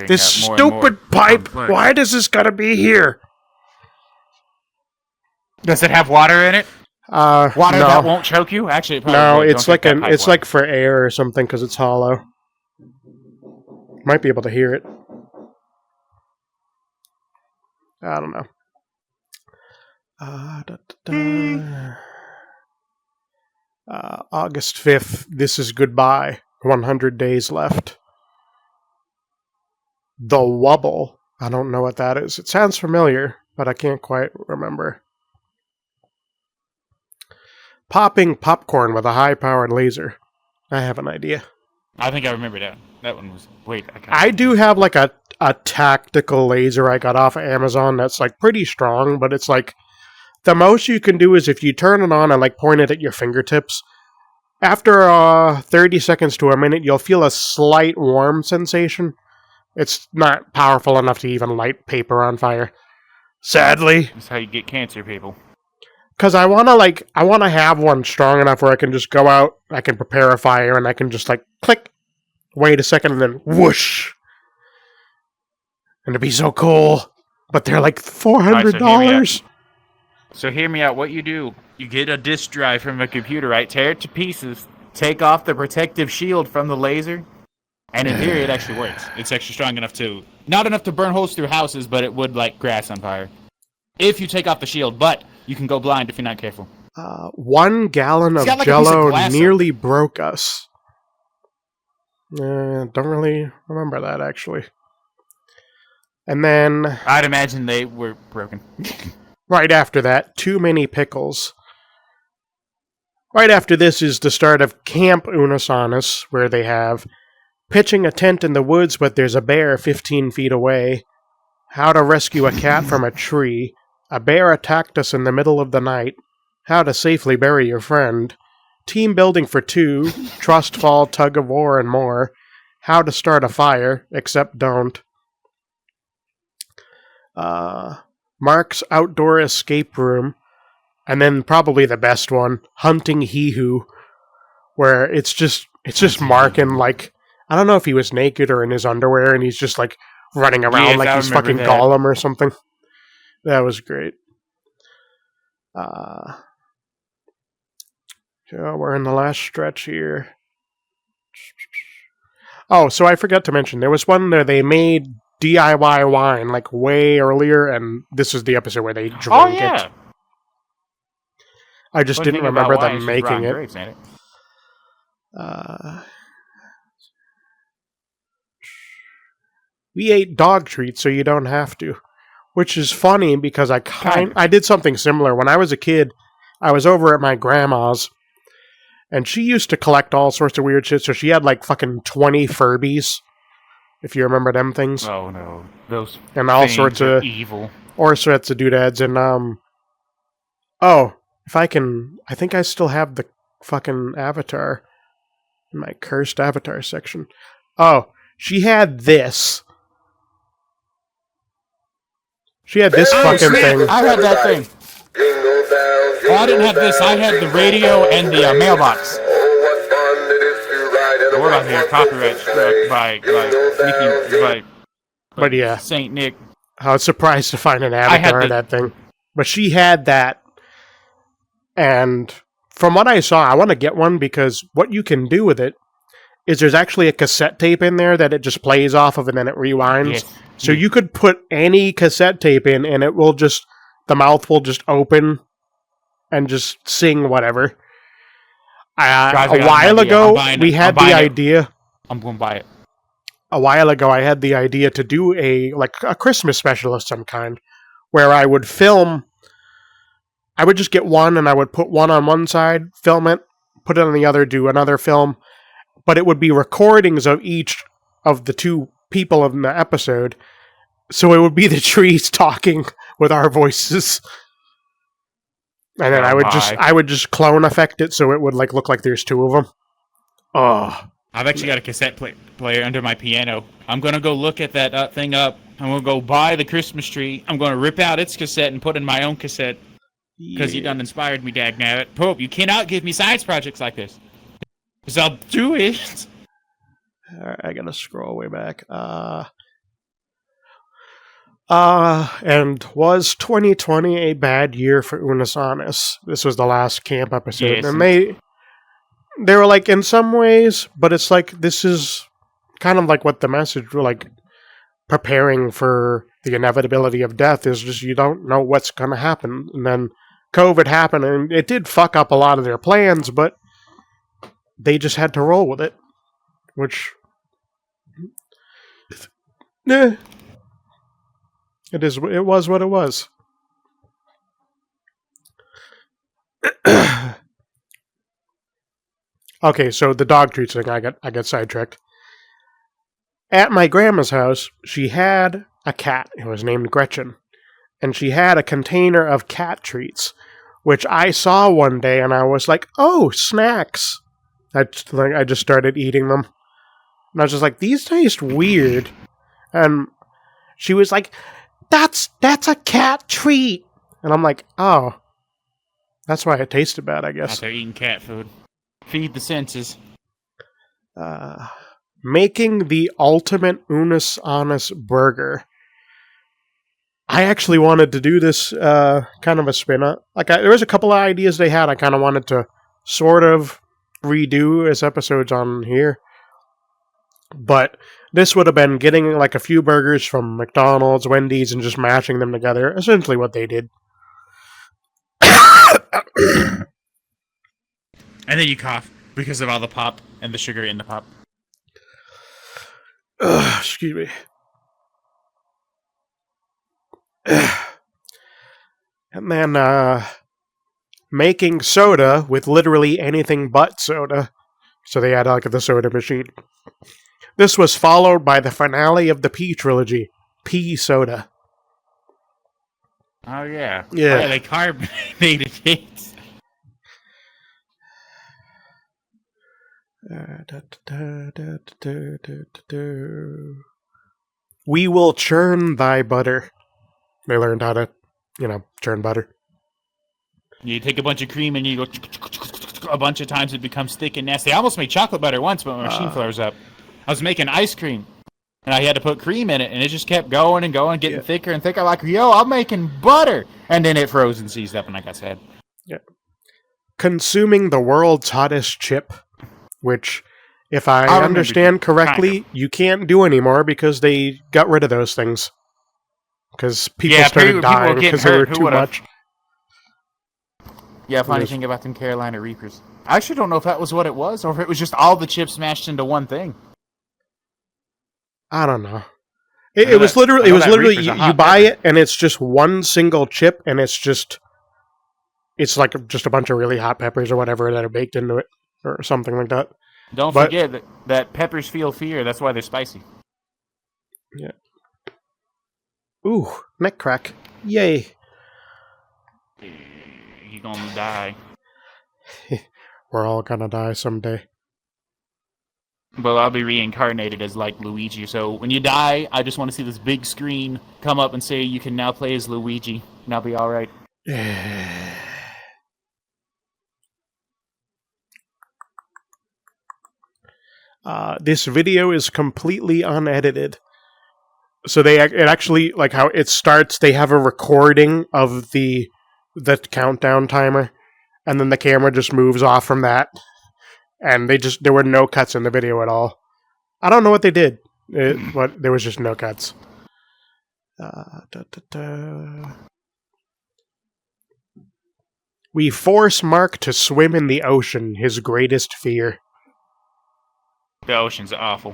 This stupid pipe! Complex. Why does this gotta be here? Does it have water in it? Water that won't choke you? Actually, it probably it's like for air or something because it's hollow. Might be able to hear it. I don't know. August 5th. This is goodbye. 100 days left. The Wubble. I don't know what that is. It sounds familiar, but I can't quite remember. Popping popcorn with a high-powered laser. I have an idea. I think I remember that. That one was... Wait, I do have like a tactical laser I got off of Amazon that's like pretty strong, but it's like... The most you can do is if you turn it on and like point it at your fingertips, after 30 seconds to a minute, you'll feel a slight warm sensation. It's not powerful enough to even light paper on fire. Sadly. That's how you get cancer, people. Because I want to have one strong enough where I can just go out, I can prepare a fire, and I can just like, click, wait a second, and then whoosh. And it'd be so cool. But they're like $400. So hear me out. What you do, you get a disk drive from a computer, right? Tear it to pieces, take off the protective shield from the laser, and in theory, it actually works. It's actually strong enough not enough to burn holes through houses, but it would light grass on fire. If you take off the shield, but you can go blind if you're not careful. 1 gallon of Jell-O nearly broke us. Don't really remember that, actually. And then... I'd imagine they were broken. Right after that, too many pickles. Right after this is the start of Camp Unus Annus, where they have pitching a tent in the woods, but there's a bear 15 feet away. How to rescue a cat from a tree. A bear attacked us in the middle of the night. How to safely bury your friend. Team Building for Two, Trust Fall, Tug of War, and more. How to Start a Fire, except don't. Mark's Outdoor Escape Room, and then probably the best one, Hunting He Who, where it's just Mark in like, I don't know if he was naked or in his underwear, and he's just like running around like he's fucking Gollum or something. That was great. So we're in the last stretch here. Oh, so I forgot to mention, there was one there they made DIY wine like way earlier, and this is the episode where they drank it. I just didn't remember them making it. Grapes, we ate dog treats, so you don't have to. Which is funny because I did something similar. When I was a kid, I was over at my grandma's, and she used to collect all sorts of weird shit, so she had like fucking 20 Furbies, if you remember them things. Oh no. Those and all sorts of evil. All sorts of doodads, and I think I still have the fucking avatar in my cursed avatar section. Oh, she had this. She had this fucking thing. I had that thing. Oh, I didn't have this. I had the radio and the mailbox. We're not here. Copyright struck by yeah, Saint Nick. I was surprised to find an avatar of that thing. But she had that. And from what I saw, I want to get one because what you can do with it is there's actually a cassette tape in there that it just plays off of and then it rewinds. Yes. So you could put any cassette tape in and it will just, the mouth will just open and just sing whatever. A while ago, we had the idea. I'm going to buy it. A while ago, I had the idea to do a Christmas special of some kind where I would film. I would just get one and I would put one on one side, film it, put it on the other, do another film. But it would be recordings of each of the two people in the episode. So it would be the trees talking with our voices. And then I would just clone effect it so it would like look like there's two of them. Oh. I've actually got a cassette player under my piano. I'm going to go look at that thing up. I'm going to go buy the Christmas tree. I'm going to rip out its cassette and put in my own cassette. Because you done inspired me, dagnabbit. Pope, you cannot give me science projects like this. Because I'll do it. Alright, I gotta scroll way back. And was 2020 a bad year for Unus Annus? This was the last camp episode. Yes, and they were like, in some ways, but it's like, this is kind of like what the message were like, preparing for the inevitability of death is just you don't know what's gonna happen. And then COVID happened, and it did fuck up a lot of their plans, but they just had to roll with it. Which, it was what it was. Okay, so the dog treats thing, I got sidetracked. At my grandma's house, she had a cat. It was named Gretchen. And she had a container of cat treats, which I saw one day, and I was like, oh, snacks. I just started eating them. And I was just like, these taste weird. And she was like, that's a cat treat. And I'm like, oh, that's why it tasted bad, I guess. Out there eating cat food. Feed the senses. Making the ultimate Unus Annus burger. I actually wanted to do this kind of a spin-up. There was a couple of ideas they had I kind of wanted to sort of redo as episodes on here. But this would have been getting like a few burgers from McDonald's, Wendy's, and just mashing them together. Essentially what they did. And then you cough because of all the pop and the sugar in the pop. Excuse me. And then making soda with literally anything but soda. So they had the soda machine. This was followed by the finale of the P trilogy, P soda. Oh yeah. Yeah. They carbonated it. We will churn thy butter. They learned how to, churn butter. You take a bunch of cream and you go a bunch of times, it becomes thick and nasty. I almost made chocolate butter once, but my machine flares up. I was making ice cream, and I had to put cream in it, and it just kept going and going, getting thicker and thicker. Like, yo, I'm making butter! And then it froze and seized up, and I got sad. Yeah. Consuming the world's hottest chip, which, if I understand correctly, you can't do anymore because they got rid of those things. Because people started dying because they were too much. Yeah, funny thing about them Carolina Reapers. I actually don't know if that was what it was, or if it was just all the chips smashed into one thing. I don't know. It was literally you buy it and it's just one single chip, and it's like just a bunch of really hot peppers or whatever that are baked into it or something like that. Don't forget that peppers feel fear. That's why they're spicy. Yeah. Ooh, neck crack. Yay. You're gonna die. We're all gonna die someday. Well, I'll be reincarnated as, like, Luigi. So when you die, I just want to see this big screen come up and say you can now play as Luigi, and I'll be all right. This video is completely unedited. So it actually, like how it starts, they have a recording of the countdown timer, and then the camera just moves off from that. And there were no cuts in the video at all. I don't know what they did, but there was just no cuts. We force Mark to swim in the ocean, his greatest fear. The ocean's awful.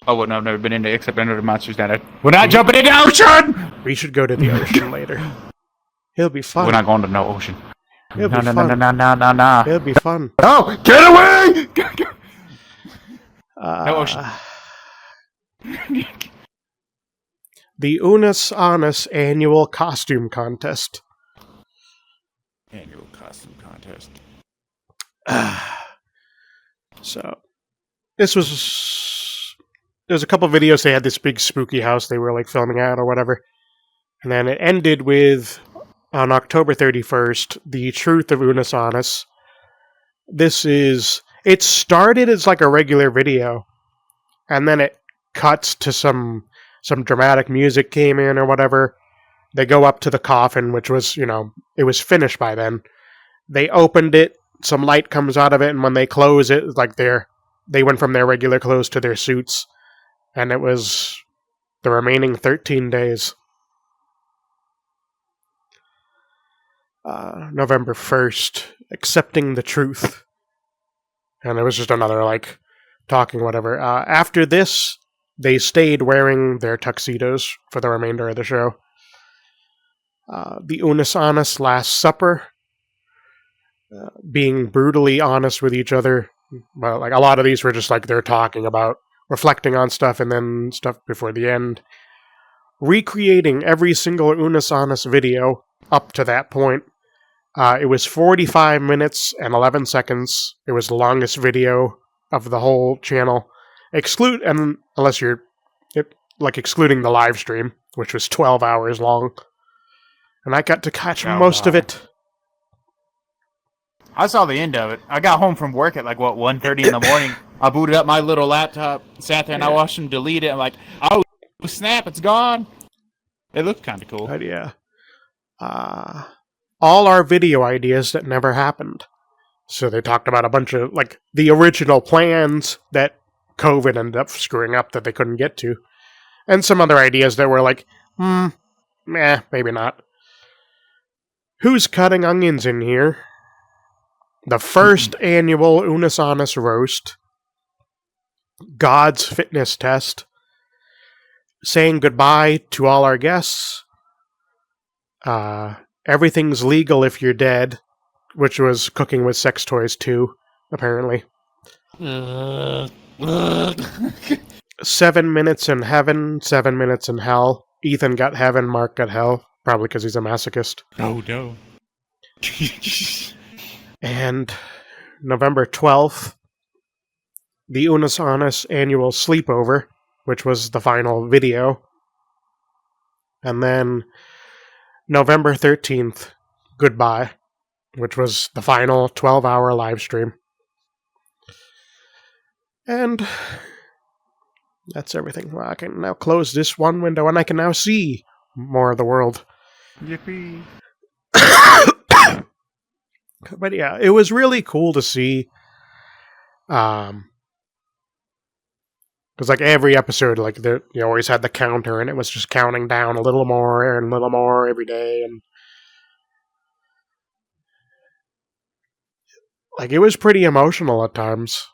Oh, well, no, I've never been into it except under the monsters down there. We're not jumping in the ocean! We should go to the ocean later. It'll be fun. We're not going to no ocean. It'll be fun. No. It'll be fun. Oh, get away! No ocean. The Unus Annus annual costume contest. Annual costume contest. So, there's a couple videos. They had this big spooky house they were like filming at or whatever. And then it ended with, on October 31st, the truth of Unus Annus. It started as like a regular video, and then it cuts to some dramatic music came in or whatever. They go up to the coffin, which was, it was finished by then. They opened it, some light comes out of it, and when they close it, it's like they went from their regular clothes to their suits, and it was the remaining 13 days. November 1st, accepting the truth. And it was just another, like, talking whatever. After this, they stayed wearing their tuxedos for the remainder of the show. The Unus Annus Last Supper. Being brutally honest with each other. Well, like, a lot of these were just, like, they're talking about, reflecting on stuff, and then stuff before the end. Recreating every single Unus Annus video up to that point. It was 45 minutes and 11 seconds. It was the longest video of the whole channel. Unless you're excluding the live stream, which was 12 hours long. And I got to catch most of it. I saw the end of it. I got home from work at 1:30 in the morning. I booted up my little laptop, sat there, and I watched him delete it. I'm like, oh, snap, it's gone. It looked kind of cool. But yeah. All our video ideas that never happened. So they talked about a bunch of, the original plans that COVID ended up screwing up that they couldn't get to. And some other ideas that were maybe not. Who's cutting onions in here? The first annual Unus Annus roast. God's fitness test. Saying goodbye to all our guests. Everything's legal if you're dead, which was Cooking with Sex Toys 2, apparently. 7 minutes in heaven, 7 minutes in hell. Ethan got heaven, Mark got hell, probably because he's a masochist. Oh, no. And November 12th, the Unus Annus annual sleepover, which was the final video. And then November 13th, Goodbye, which was the final 12-hour live stream. And that's everything. Well, I can now close this one window, and I can now see more of the world. Yippee. But yeah, it was really cool to see. Because like every episode, like you always had the counter, and it was just counting down a little more and a little more every day, and like it was pretty emotional at times,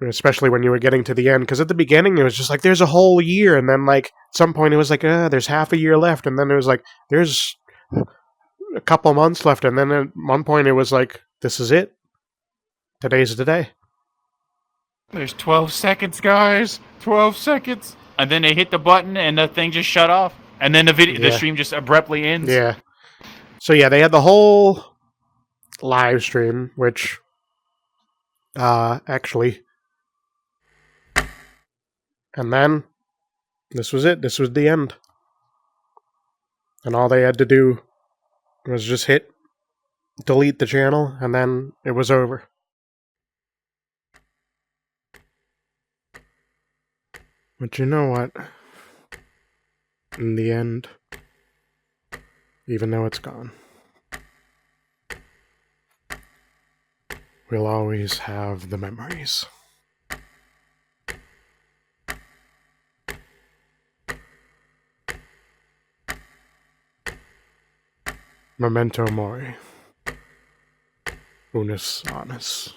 especially when you were getting to the end. Because at the beginning, it was just like there's a whole year, and then like at some point, it was like there's half a year left, and then it was like there's a couple months left, and then at one point, it was like this is it. Today's the day. There's 12 seconds, guys. 12 seconds. And then they hit the button and the thing just shut off. And then the stream just abruptly ends. Yeah. So yeah, they had the whole live stream, which actually, and then this was it. This was the end. And all they had to do was just hit delete the channel, and then it was over. But you know what? In the end, even though it's gone, we'll always have the memories. Memento Mori. Unus Annus.